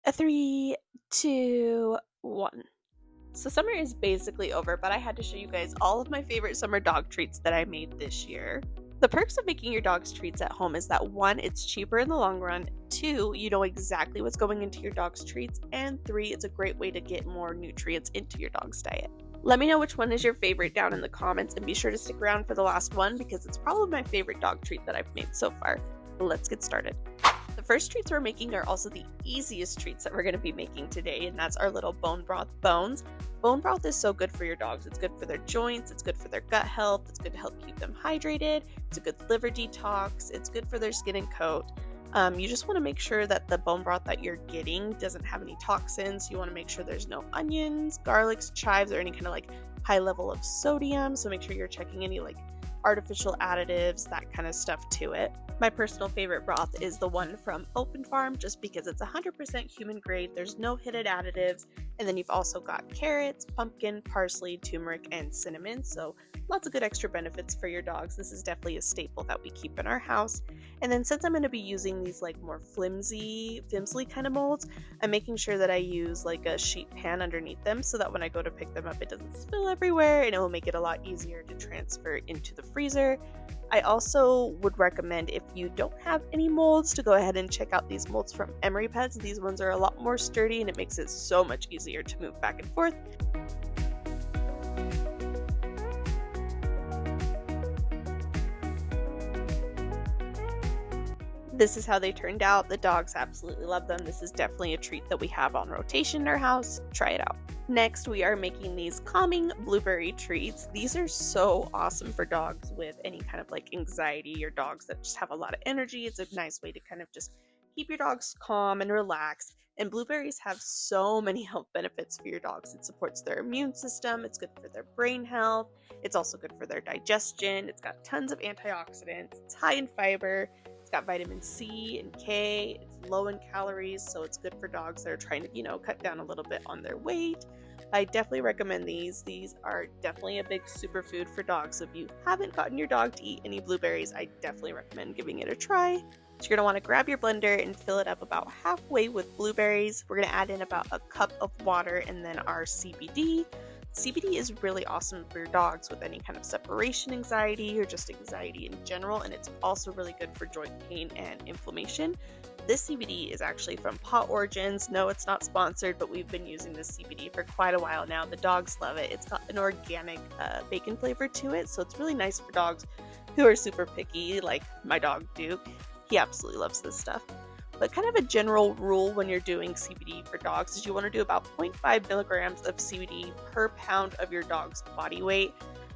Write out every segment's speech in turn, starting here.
A three, two, one. So summer is basically over, but I had to show you guys all of my favorite summer dog treats that I made this year. The perks of making your dog's treats at home is that one, it's cheaper in the long run, two, you know exactly what's going into your dog's treats, and three, it's a great way to get more nutrients into your dog's diet. Let me know which one is your favorite down in the comments, and be sure to stick around for the last one because it's probably my favorite dog treat that I've made so far. Let's get started. The first treats we're making are also the easiest treats that we're going to be making today, and that's our little bone broth bones. Bone broth is so good for your dogs. It's good for their joints, it's good for their gut health, it's good to help keep them hydrated, it's a good liver detox, it's good for their skin and coat. You just want to make sure that the bone broth that you're getting doesn't have any toxins. You want to make sure there's no onions, garlics, chives, or any kind of like high level of sodium. So make sure you're checking any like artificial additives, that kind of stuff to it. My personal favorite broth is the one from Open Farm just because it's 100% human grade, there's no hidden additives, and then you've also got carrots, pumpkin, parsley, turmeric, and cinnamon, so lots of good extra benefits for your dogs. This is definitely a staple that we keep in our house. And then since I'm going to be using these like more flimsy kind of molds, I'm making sure that I use like a sheet pan underneath them so that when I go to pick them up it doesn't spill everywhere, and it will make it a lot easier to transfer into the freezer. I also would recommend, if you don't have any molds, to go ahead and check out these molds from Emery Pets. These ones are a lot more sturdy and it makes it so much easier to move back and forth. This is how they turned out. The dogs absolutely love them. This is definitely a treat that we have on rotation in our house. Try it out. Next, we are making these calming blueberry treats. These are so awesome for dogs with any kind of like anxiety or dogs that just have a lot of energy. It's a nice way to kind of just keep your dogs calm and relaxed. And blueberries have so many health benefits for your dogs. It supports their immune system. It's good for their brain health. It's also good for their digestion. It's got tons of antioxidants. It's high in fiber. It's got vitamin C and K. It's low in calories, so it's good for dogs that are trying to, cut down a little bit on their weight. I definitely recommend these. These are definitely a big superfood for dogs. So if you haven't gotten your dog to eat any blueberries, I definitely recommend giving it a try. So you're going to want to grab your blender and fill it up about halfway with blueberries. We're going to add in about a cup of water and then our CBD. CBD is really awesome for your dogs with any kind of separation anxiety or just anxiety in general, and it's also really good for joint pain and inflammation. This CBD is actually from Paw Origins. No, it's not sponsored, but we've been using this CBD for quite a while now. The dogs love it. It's got an organic bacon flavor to it, so it's really nice for dogs who are super picky, like my dog Duke. He absolutely loves this stuff. But kind of a general rule when you're doing CBD for dogs is you want to do about 0.5 milligrams of CBD per pound of your dog's body weight.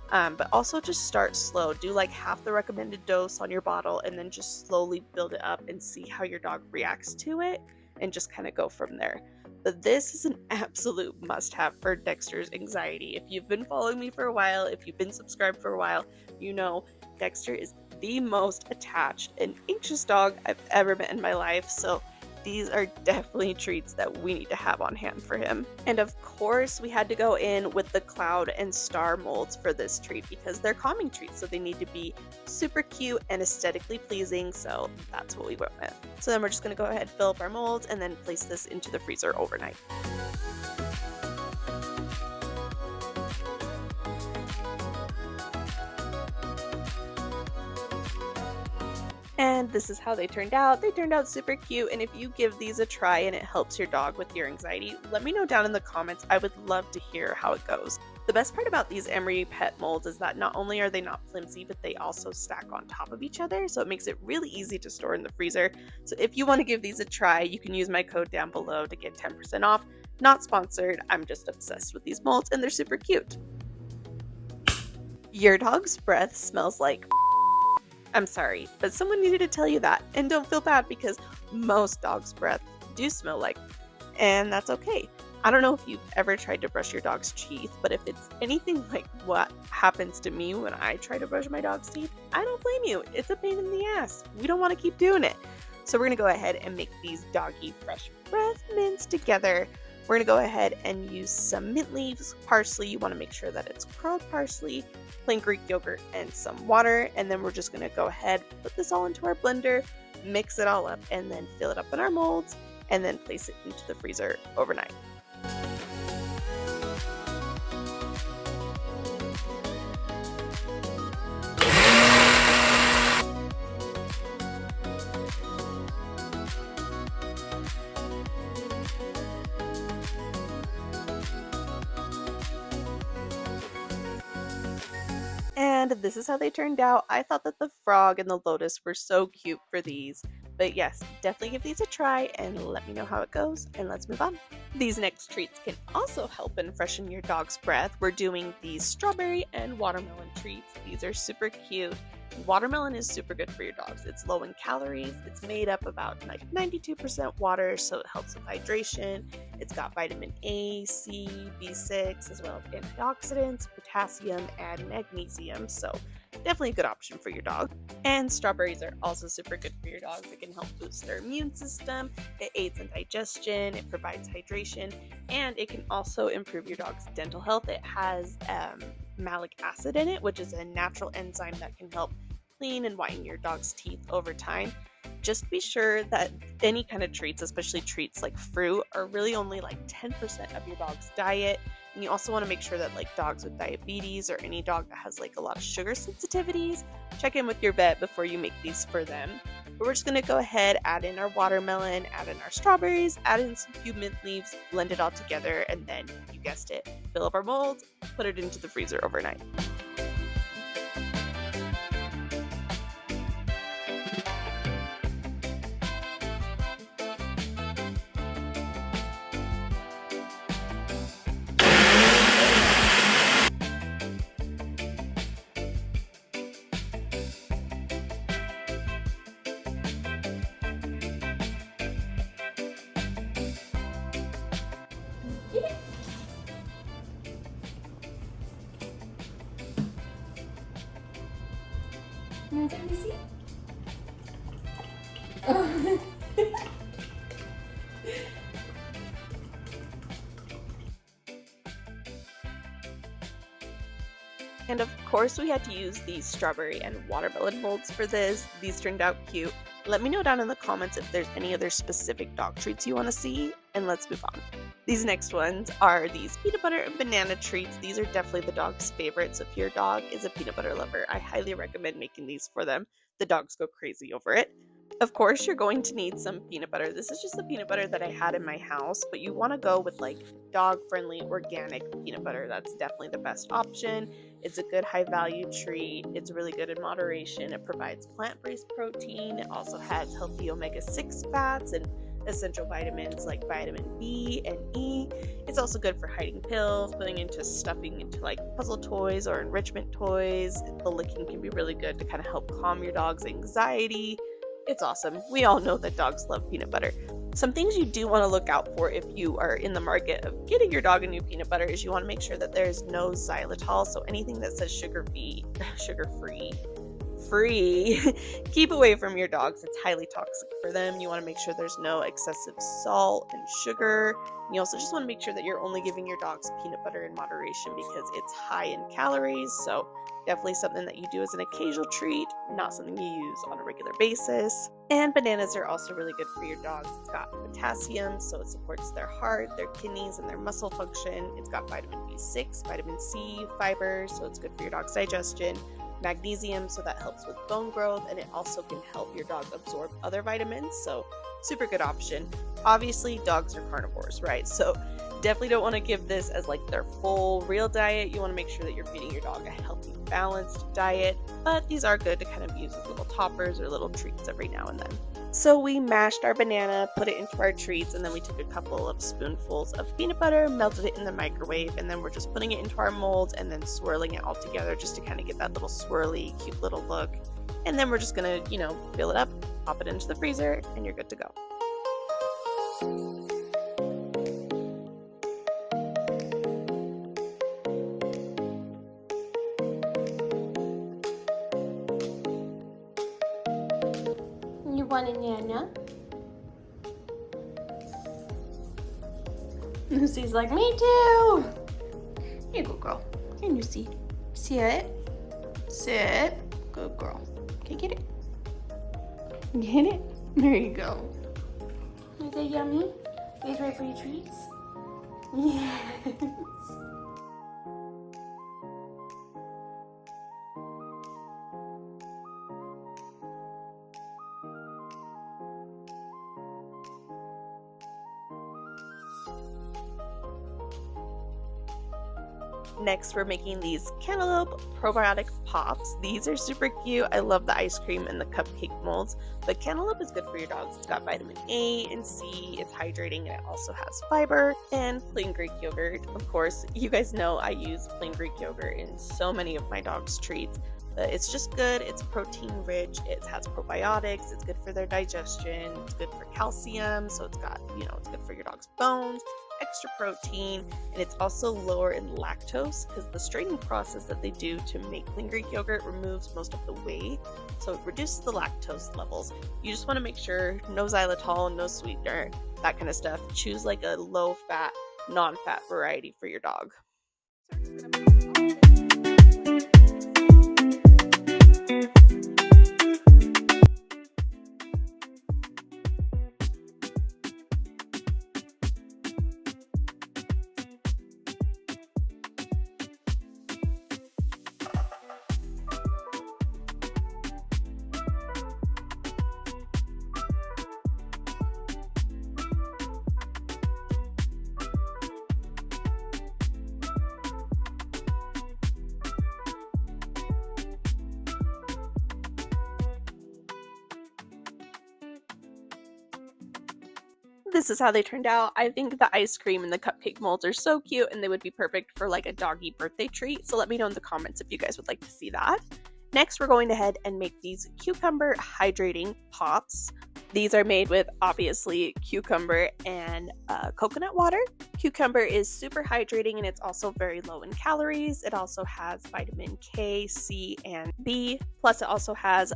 But also just start slow. Do like half the recommended dose on your bottle and then just slowly build it up and see how your dog reacts to it and just kind of go from there. But this is an absolute must-have for Dexter's anxiety. If you've been following me for a while, if you've been subscribed for a while, you know Dexter is the most attached and anxious dog I've ever met in my life, so these are definitely treats that we need to have on hand for him. And of course, we had to go in with the cloud and star molds for this treat because they're calming treats, so they need to be super cute and aesthetically pleasing, so that's what we went with. So then we're just going to go ahead, fill up our molds, and then place this into the freezer overnight. And this is how they turned out. They turned out super cute, and if you give these a try and it helps your dog with your anxiety, let me know down in the comments. I would love to hear how it goes. The best part about these Emery pet molds is that not only are they not flimsy, but they also stack on top of each other, so it makes it really easy to store in the freezer. So if you want to give these a try, you can use my code down below to get 10% off. Not sponsored, I'm just obsessed with these molds and they're super cute. Your dog's breath smells like I'm sorry, but someone needed to tell you that. And don't feel bad because most dogs' breath do smell like, and that's okay. I don't know if you've ever tried to brush your dog's teeth, but if it's anything like what happens to me when I try to brush my dog's teeth, I don't blame you. It's a pain in the ass. We don't want to keep doing it. So we're going to go ahead and make these doggy fresh breath mints together. We're going to go ahead and use some mint leaves, parsley. You want to make sure that it's curled parsley, plain Greek yogurt, and some water. And then we're just going to go ahead, put this all into our blender, mix it all up, and then fill it up in our molds. and then place it into the freezer overnight. And this is how they turned out. I thought that the frog and the lotus were so cute for these. But yes, definitely give these a try and let me know how it goes. And let's move on. These next treats can also help and freshen your dog's breath. We're doing these strawberry and watermelon treats. These are super cute. Watermelon is super good for your dogs. It's low in calories. It's made up about like 92% water, so it helps with hydration. It's got vitamin A, C, B6, as well as antioxidants, potassium, and magnesium. So definitely a good option for your dog. And strawberries are also super good for your dogs. It can help boost their immune system. It aids in digestion. It provides hydration, and it can also improve your dog's dental health. It has malic acid in it, which is a natural enzyme that can help clean and whiten your dog's teeth over time. Just be sure that any kind of treats, especially treats like fruit, are really only like 10% of your dog's diet. And you also want to make sure that like dogs with diabetes or any dog that has like a lot of sugar sensitivities, check in with your vet before you make these for them. But we're just going to go ahead, add in our watermelon, add in our strawberries, add in some few mint leaves, blend it all together, and then, you guessed it, fill up our molds, put it into the freezer overnight. Let me see. Oh. And of course we had to use these strawberry and watermelon molds for this. These turned out cute. Let me know down in the comments if there's any other specific dog treats you want to see, and let's move on. These next ones are these peanut butter and banana treats. These are definitely the dog's favorite, so if your dog is a peanut butter lover, I highly recommend making these for them. The dogs go crazy over it. Of course, you're going to need some peanut butter. This is just the peanut butter that I had in my house, but you want to go with like dog-friendly organic peanut butter. That's definitely the best option. It's a good high-value treat. It's really good in moderation. It provides plant-based protein. It also has healthy omega-6 fats and essential vitamins like vitamin B and E. It's also good for hiding pills, putting into stuffing into like puzzle toys or enrichment toys. The licking can be really good to kind of help calm your dog's anxiety. It's awesome. We all know that dogs love peanut butter. Some things you do want to look out for if you are in the market of getting your dog a new peanut butter is you want to make sure that there's no xylitol. So anything that says sugar-free, keep away from your dogs. It's highly toxic for them. You want to make sure there's no excessive salt and sugar. You also just want to make sure that you're only giving your dogs peanut butter in moderation because it's high in calories. So definitely something that you do as an occasional treat, not something you use on a regular basis. And bananas are also really good for your dogs. It's got potassium, so it supports their heart, their kidneys, and their muscle function. It's got vitamin B6, vitamin C, fiber, so it's good for your dog's digestion. Magnesium, so that helps with bone growth, and it also can help your dog absorb other vitamins, so super good option. Obviously, dogs are carnivores, right? So definitely don't want to give this as like their full real diet. You want to make sure that you're feeding your dog a healthy, balanced diet, but these are good to kind of use as little toppers or little treats every now and then. So we mashed our banana, put it into our treats, and then we took a couple of spoonfuls of peanut butter, melted it in the microwave, and then we're just putting it into our molds and then swirling it all together just to kind of get that little swirly, cute little look. And then we're just gonna, fill it up, pop it into the freezer, and you're good to go. You want a nana? Lucy's like, me too. Here you go, girl. Here, Lucy. Sit. Sit. Good girl. Okay, get it. Get it. There you go. they yummy? You guys ready for your treats? Yes. Next, we're making these cantaloupe probiotic pops. These are super cute. I love the ice cream and the cupcake molds, but cantaloupe is good for your dogs. It's got vitamin A and C, it's hydrating, and it also has fiber. And plain Greek yogurt. Of course, you guys know I use plain Greek yogurt in so many of my dogs' treats. But it's just good, it's protein rich, it has probiotics, it's good for their digestion, it's good for calcium, so it's got, it's good for your dog's bones, extra protein, and it's also lower in lactose because the straining process that they do to make plain Greek yogurt removes most of the whey, so it reduces the lactose levels. You just want to make sure no xylitol, no sweetener, that kind of stuff. Choose like a low fat, non-fat variety for your dog. This is how they turned out. I think the ice cream and the cupcake molds are so cute and they would be perfect for like a doggy birthday treat. So let me know in the comments if you guys would like to see that. Next, we're going ahead and make these cucumber hydrating pops. These are made with obviously cucumber and coconut water. Cucumber is super hydrating and it's also very low in calories. It also has vitamin K, C, and B. Plus it also has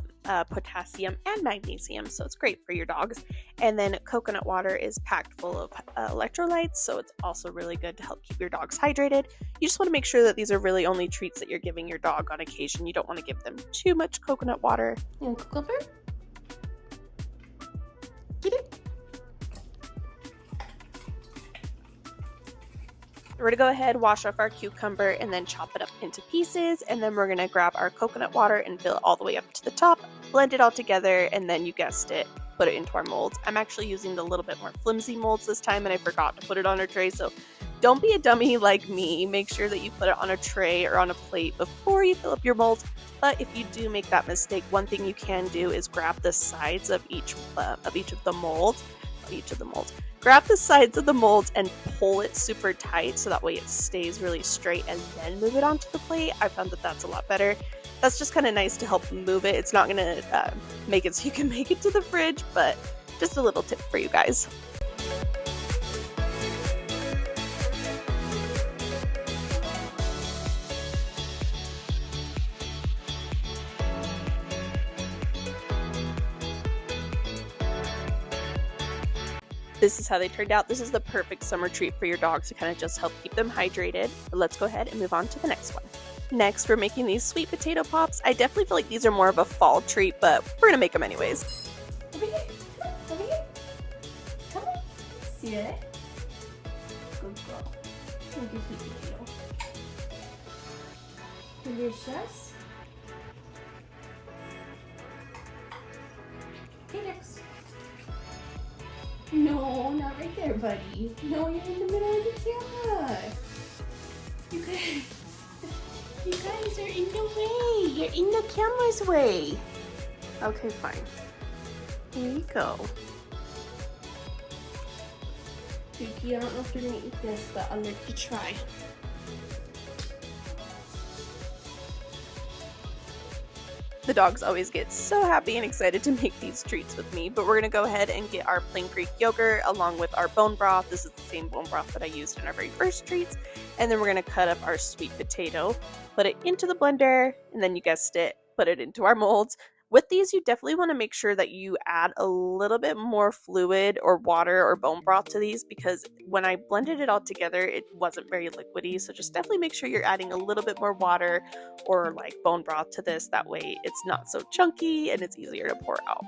potassium and magnesium, so it's great for your dogs. And then coconut water is packed full of electrolytes, so it's also really good to help keep your dogs hydrated. You just want to make sure that these are really only treats that you're giving your dog on occasion. You don't want to give them too much coconut water. And cucumber? Get it? We're going to go ahead, wash off our cucumber, and then chop it up into pieces. And then we're going to grab our coconut water and fill it all the way up to the top, blend it all together, and then you guessed it, put it into our molds. I'm actually using the little bit more flimsy molds this time, and I forgot to put it on a tray, so don't be a dummy like me. Make sure that you put it on a tray or on a plate before you fill up your molds. But if you do make that mistake, one thing you can do is grab the sides of each of the molds. Grab the sides of the molds and pull it super tight so that way it stays really straight, and then move it onto the plate. I found that that's a lot better. That's just kind of nice to help move it. It's not going to make it so you can make it to the fridge, but just a little tip for you guys. This is how they turned out. This is the perfect summer treat for your dogs to kind of just help keep them hydrated. But let's go ahead and move on to the next one. Next, we're making these sweet potato pops. I definitely feel like these are more of a fall treat, but we're gonna make them anyways. Over here. Over here. Come on. See it? Good girl. Thank you, sweet potato. Delicious. Okay, next. No, not right there, buddy. No, you're in the middle of the camera. You guys are in the way. You're in the camera's way. Okay, fine. Here you go. Dookie, I don't know if you're gonna eat this, but I'll let you try. The dogs always get so happy and excited to make these treats with me, but we're going to go ahead and get our plain Greek yogurt along with our bone broth. This is the same bone broth that I used in our very first treats. And then we're going to cut up our sweet potato, put it into the blender, and then you guessed it, put it into our molds. With these, you definitely want to make sure that you add a little bit more fluid or water or bone broth to these, because when I blended it all together, it wasn't very liquidy. So just definitely make sure you're adding a little bit more water or like bone broth to this. That way it's not so chunky and it's easier to pour out.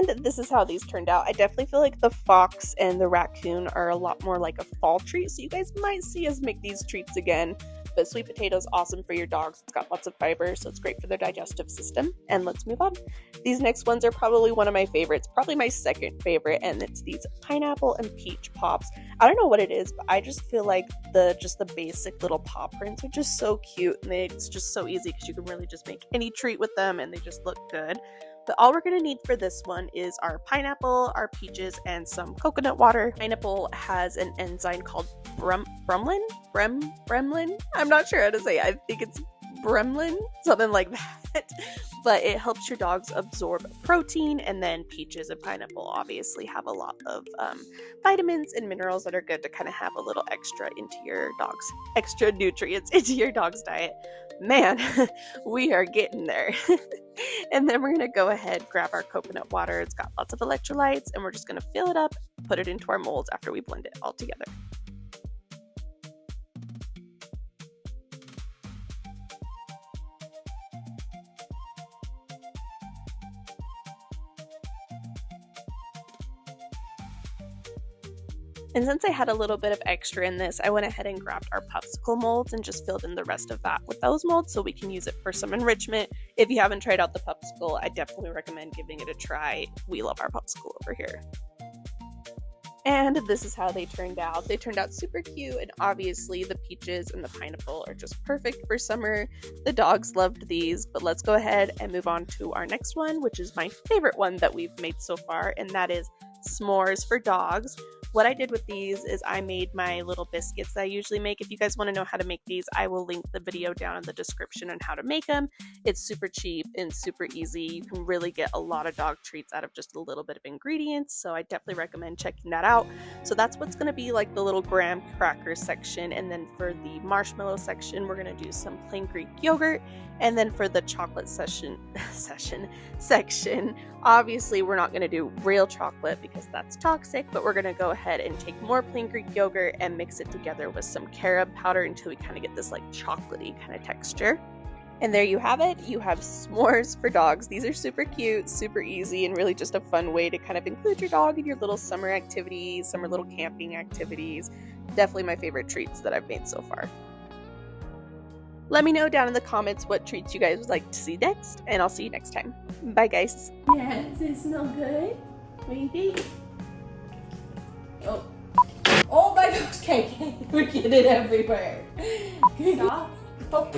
And this is how these turned out. I definitely feel like the fox and the raccoon are a lot more like a fall treat, so you guys might see us make these treats again. But sweet potato is awesome for your dogs. It's got lots of fiber, so it's great for their digestive system. And let's move on. These next ones are probably one of my favorites, probably my second favorite, and it's these pineapple and peach pops. I don't know what it is, but I just feel like the basic little paw prints are just so cute, and it's just so easy because you can really just make any treat with them, and they just look good. But all we're going to need for this one is our pineapple, our peaches, and some coconut water. Pineapple has an enzyme called bremlin? I'm not sure how to say it. I think it's bremlin, something like that. But it helps your dogs absorb protein, and then peaches and pineapple obviously have a lot of vitamins and minerals that are good to kind of have a little extra nutrients into your dog's diet. Man, we are getting there. And then we're going to go ahead, grab our coconut water. It's got lots of electrolytes, and we're just going to fill it up, put it into our molds after we blend it all together. And since I had a little bit of extra in this, I went ahead and grabbed our popsicle molds and just filled in the rest of that with those molds so we can use it for some enrichment. If you haven't tried out the popsicle, I definitely recommend giving it a try. We love our popsicle over here. And this is how they turned out. They turned out super cute, and obviously the peaches and the pineapple are just perfect for summer. The dogs loved these, but let's go ahead and move on to our next one, which is my favorite one that we've made so far, and that is s'mores for dogs. What I did with these is I made my little biscuits that I usually make. If you guys want to know how to make these, I will link the video down in the description on how to make them. It's super cheap and super easy. You can really get a lot of dog treats out of just a little bit of ingredients, so I definitely recommend checking that out. So that's what's going to be like the little graham cracker section, and then for the marshmallow section, we're going to do some plain Greek yogurt, and then for the chocolate section, obviously we're not going to do real chocolate because that's toxic, but we're going to go ahead and take more plain Greek yogurt and mix it together with some carob powder until we kind of get this like chocolatey kind of texture. And there you have it. You have s'mores for dogs. These are super cute, super easy, and really just a fun way to kind of include your dog in your little summer activities, summer little camping activities. Definitely my favorite treats that I've made so far. Let me know down in the comments what treats you guys would like to see next, and I'll see you next time. Bye, guys. Yeah, does it smell good? What do you think? Oh my gosh, okay, we get it everywhere. Stop. Oh.